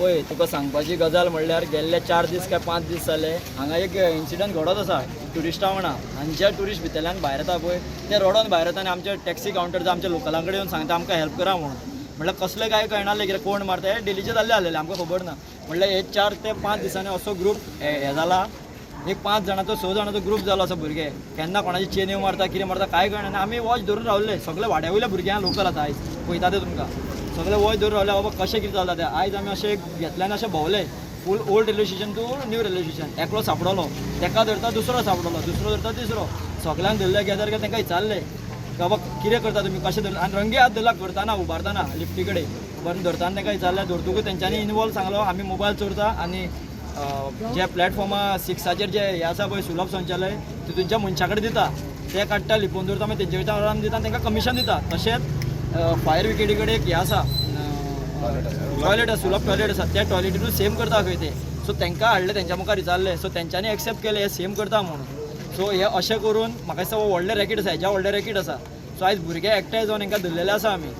पळय तुका सांगपाची गजाल म्हणल्यार गेल्ले 4 दीस काय 5 दीस जाले हांगा एक इन्सिडंट घडत आसा ट्युरिस्टां वांगडा आनी जे ट्युरिस्ट भितरल्यान भायर येता पळय ते रडोन भायर येता आनी आमचे टॅक्सी कावंटर जो आमच्या लोकलां कडेन येवन सांगता आमकां हेल्प करा म्हणून म्हणल्यार कसलें काय कळनासलें कित्याक कोण मारता हे डेलीचे जाल्ले आसलेले आमकां खबर ना म्हणल्यार हे 4 ते 5 दिसांनी असो ग्रूप हे जाला एक 5 जाणांचो 6 जाणांचो ग्रूप जालो असो भुरगे केन्ना कोणाची चेन्यो मारता कितें मारता काय कळना आनी आमी वॉच धरून रावले सगळे वाड्या वयले भुरगे लोकल आतां आयज पळयता ते तुमकां सगळे वॉच धरून रावले बाबा कशें कितें चलता तें आयज आमी अशें घेतल्यान अशें भोंवले फूल old railway station to new railway station एकलो सापडलो तेका धरता दुसरो सापडलो दुसरो धरता तिसरो सगळ्यांक धरले गेल्यार तेंकां विचारलें बाबा कितें करता तुमी कशें धरता आनी रंगे हात धरला करताना उबारताना लिफ्टी कडेन उबारून धरताना तेंकां विचारलें धरतकूच तेंच्यांनी इनवॉल्व सांगलो आमी मोबायल चोरता आनी जे प्लॅटफॉर्मा 6 जे हे आसा पळय सुलभ संचालय तितूनच्या मनशा कडेन दिता ते काडटा लिपोवन दवरता मागीर तेंचे वयता आराम दिता तेंकां कमिशन दिता तशेंच फायर ब्रिगेडी कडेन एक हे आसा टॉयलेट आसा सुलभ टॉयलेट आसा त्या टॉयलेटीनूच सेम करता खंय ते सो तेंकां हाडले तेंच्या मुखार विचारले सो तेंच्यांनी एक्सेप्ट केले हे सेम करता म्हणून सो हे अशें करून म्हाका दिसता व्हडलें रॅकेट आसा हेज्या व्हडलें रॅकेट आसा सो आयज भुरगे एकठांय जावन हेंकां धरलेले आसा आमी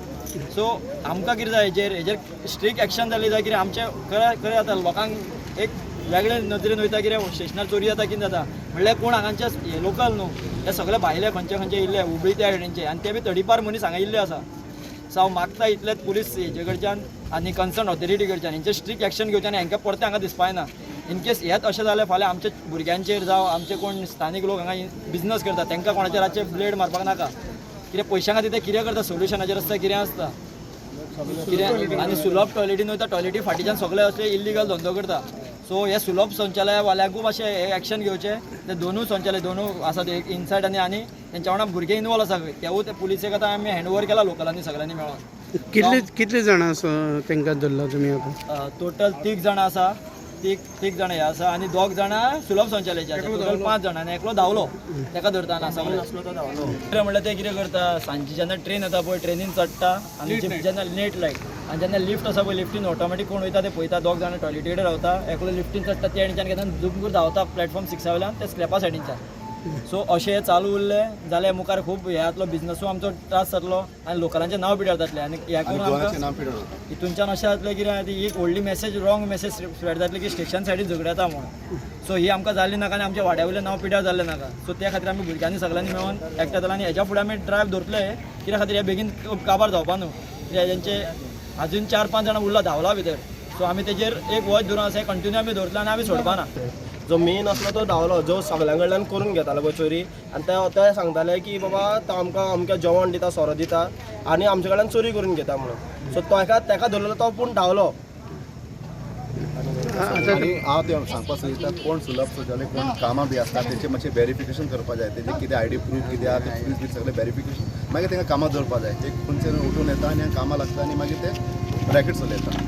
सो आमकां कितें जाय हेजेर स्ट्रीक्ट एक्शन जाली जाय कितें आमचें खरें जाता लोकांक एक वेगळे नदरेन वयता कितें स्टेशनार चोरी जाता कितें जाता म्हणल्यार कोण हांगांचे हे लोकल न्हू हे सगळे भायले खंयचे खंयचे येयल्ले हुबळी त्या सायडींचे आनी ते बी 34 मनीस हांगा येयल्ले आसा सो हांव मागता इतलेच पुलीस हेजे कडच्यान आनी कन्सर्न ऑथॉरिटी कडच्यान हेंचे स्ट्रीक्ट एक्शन घेवचें आनी हेंकां परतें हांगा दिसपाय ना इन केस हेच अशें जालें फाल्यां आमच्या भुरग्यांचेर जावं आमचे कोण स्थानीक लोक हांगा बिजनस करता तेंकां कोणाचेर रातचे ब्लेड मारपाक नाका कितें पयशां खातीर ते कितें करता सोल्युशनाचेर आसता कितें आसता कितें आनी सुलभ टॉयलेटीन वयता टॉयलेटी फाटीच्यान सगळे अशे इल्लिगल धंदो करता सो हे सुलभ संचालया वाल्याकूच अशें हे एक्शन घेवचें ते दोनूय संचालय दोनूय आसा ते एक इनसायड आनी तेंच्या वांगडा भुरगे इनवॉल्व आसा तेवूय ते पुलिसेक आतां आमी हँडओवर केला लोकलांनी सगळ्यांनी मेळोन कितले जाणां तेंकां धरला तुमी आतां टोटल 3 जाणां आसा 3 जाणां हे आसा आनी 2 जाणां सुलभ संचालयाचे आसा टोटल 5 जाणां आनी एकलो धांवलो तेका धरताना सगळे कितें म्हणल्यार ते कितें करता सांजची जेन्ना ट्रेन येता पळय ट्रेनीन चडटा आनी जेन्ना लेट लायट आनी जेन्ना लिफ्ट आसा पळय लिफ्टीन ऑटोमॅटीक कोण वयता ते पळयता 2 जाणां टॉयलेटी कडेन रावता एकलो लिफ्टीन चडटा ते सायडीच्यान घेता झूम करून धांवता प्लॅटफॉर्म 6 वयल्यान ते स्लॅपा सायडीच्यान सो अशें चालू उरलें जाल्यार मुखार खूब हे जातलो बिजनसू आमचो त्रास जातलो आनी लोकलांचें नांव पिड्यार जातलें आनी ह्या करून आमकां हितूनच्यान अशें जातलें कितें ती एक व्हडली मॅसेज रॉंग मॅसेज स्प्रेड जातली की स्टेशन सायडीन झगडे येता म्हणून सो ही आमकां जाली नाका आनी आमच्या वाड्या वयलें नांव पिड्यार जाल्लें नाका सो त्या खातीर आमी भुरग्यांनी सगळ्यांनी मेळोन एकठांय जालां आनी हेच्या फुडें आमी ड्रायव्ह धरतले कित्या खातीर हे बेगीन काबार जावपा न्हू कित्याक हेंचे अजून 4-5 जाणां उरला धांवला भितर सो आमी तेजेर एक वॉच धरून आसा कंटिन्यू आमी धरतलो आनी आमी सोडपा ना जो मेन असलो तो धांवलो जो सगळ्यां कडल्यान करून घेतालो पळय चोरी आनी ते सांगताले की बाबा तो आमकां अमकें जेवण दिता सोरो दिता आनी आमचे कडल्यान चोरी करून घेता म्हणून सो तेका धरलेलो तो पूण धांवलो आनी हांव ते सांगपाक सोदता कोण सुलभ संचालय कोण कामां बी आसता तेंचें मातशें व्हेरिफिकेशन करपा जाय तेजें कितें आयडी प्रूफ कितें आहा ते पुलीस बी सगळें व्हेरिफिकेशन मागीर तेंकां कामां दवरपा जाय ते खंयचे उठून येता आनी कामां लागता आनी मागीर ते रॅकेट चलयता